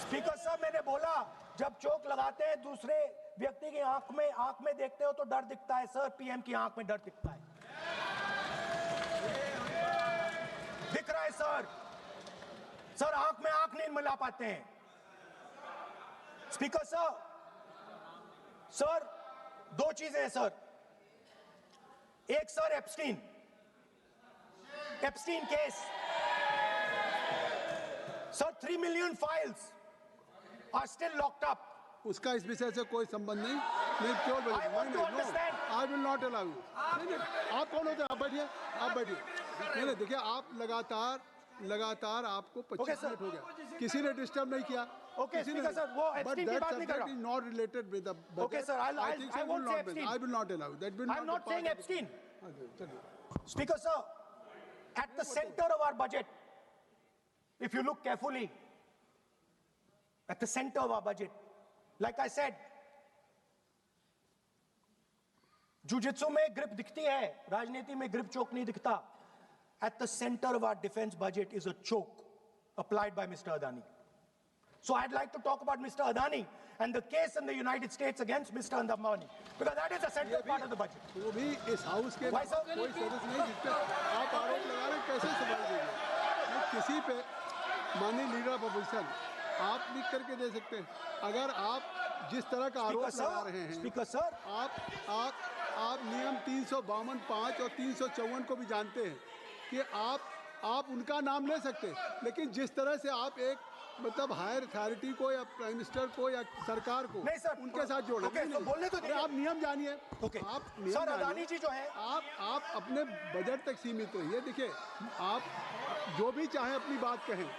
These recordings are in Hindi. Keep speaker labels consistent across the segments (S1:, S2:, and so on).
S1: स्पीकर साहब, मैंने बोला जब चोक लगाते हैं दूसरे व्यक्ति की आंख में देखते हो तो डर दिखता है सर। पीएम की आंख में डर दिखता है, दिख रहा है सर। सर आंख में आंख नहीं मिला पाते हैं। स्पीकर साहब, सर दो चीजें हैं सर। एक sir Epstein case sir, 3 million files are still locked up.
S2: उसका इस विषय से कोई संबंध नहीं।
S1: I want to understand.
S2: I will not allow. आप कौन होते हैं? आप बैठिए, आप बैठिए। नहीं देखिए, आप लगातार आपको 25 मिनट हो गया, किसी ने डिस्टर्ब नहीं किया।
S1: ओके स्पीकर सर, वो एप्स्टीन की बात नहीं कर रहा।
S2: Not related with the budget.
S1: Okay sir, I won't say Epstein.
S2: I will not allow that. Will
S1: I'm not saying Epstein.
S2: चलिए।
S1: Speaker sir, at the center of our budget, if you look carefully, at the center of our budget, like I said, jujitsu में ग्रिप दिखती है, राजनीति में ग्रिप चोक नहीं दिखता। At the center of our defense budget is a choke applied by Mr. Adani. So I'd like to talk about Mr. Adani and the case in the United States against Mr. Adani, because that is a central part of the budget.
S2: वो भी इस हाउस के
S1: Why, sir?
S2: कोई सदस्य नहीं जिस पे आप आरोप लगा रहे हैं, कैसे सवाल देंगे? किसी पे माननीय लीडर ऑफ अपोजिशन आप लिख करके दे सकते हैं। अगर आप जिस तरह का आरोप लगा रहे हैं,
S1: स्पीकर सर,
S2: आप नियम 352, 5 और 354 को भी जानते हैं कि आप उनका नाम ले सकते हैं, लेकिन जिस तरह से आप एक मतलब हायर अथॉरिटी को या प्राइम मिनिस्टर को या सरकार को
S1: नहीं सर,
S2: उनके साथ जोड़े।
S1: ओके, तो बोलने तो
S2: आप नियम जानिए।
S1: ओके
S2: आप
S1: सर, अदानी जी जो है,
S2: आप अपने बजट तक सीमित रहिए। देखिए, आप जो भी चाहें अपनी बात कहें,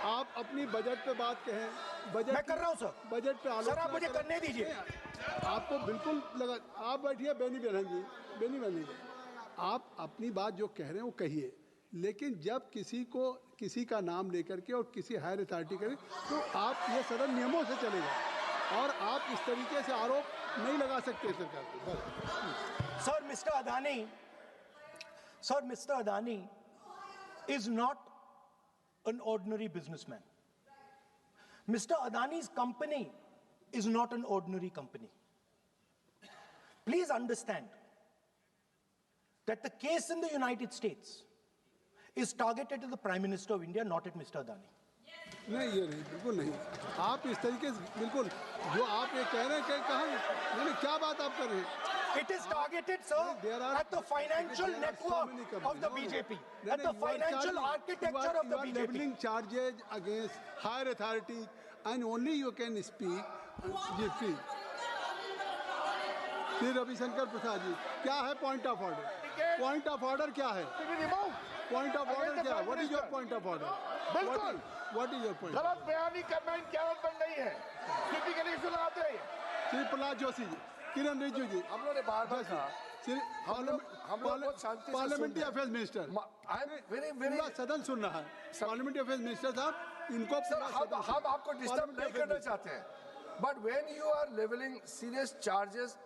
S2: आप अपनी बजट पे बात कहें। बजट
S1: मैं कर रहा हूं सर।
S2: बजट पे
S1: सर आप मुझे करने दीजिए।
S2: आपको बिल्कुल लगा। आप बैठिए बेनी बहन जी, आप अपनी बात जो कह रहे हैं वो कहिए, लेकिन जब किसी का नाम लेकर के और किसी हायर अथॉरिटी करें तो आप ये सदन नियमों से चलेगा और आप इस तरीके से आरोप नहीं लगा सकते सरकार को।
S1: Sir mister Adani is not an ordinary businessman. Mr. Adani's company is not an ordinary company. Please understand that the case in the United States is targeted at the Prime Minister of India, not at Mr. Adani.
S2: नहीं, ये नहीं, बिल्कुल नहीं। आप इस तरीके से बिल्कुल जो आप ये कह रहे हैं कि कहाँ नहीं, क्या बात आप कर रहे हैं?
S1: It is targeted, sir, at the financial network of the BJP, at the financial architecture of the BJP. You are leveling
S2: charges against higher authority, and only you can speak. Shri Ravishankar Prasad ji, क्या है point of order? Point of order क्या है? पॉइंट ऑफ ऑर्डर क्या है? What is your point of order?
S3: बिल्कुल,
S2: व्हाट इज योर पॉइंट?
S3: गलत बयानी करना इनकी आदत बन गई है। टिपिकली सुनाते हैं।
S2: श्री प्रहलाद जोशी जी, किरण रिजिजू जी,
S3: हम लोगों ने बार-बार कहा, हम लोग बहुत शांति से
S2: पार्लियामेंट्री अफेयर्स मिनिस्टर, पूरा सदन सुन रहा है। पार्लियामेंट्री अफेयर्स मिनिस्टर साहब, इनको
S3: हम आपको डिस्टर्ब नहीं करना चाहते हैं, but when you are levelling serious charges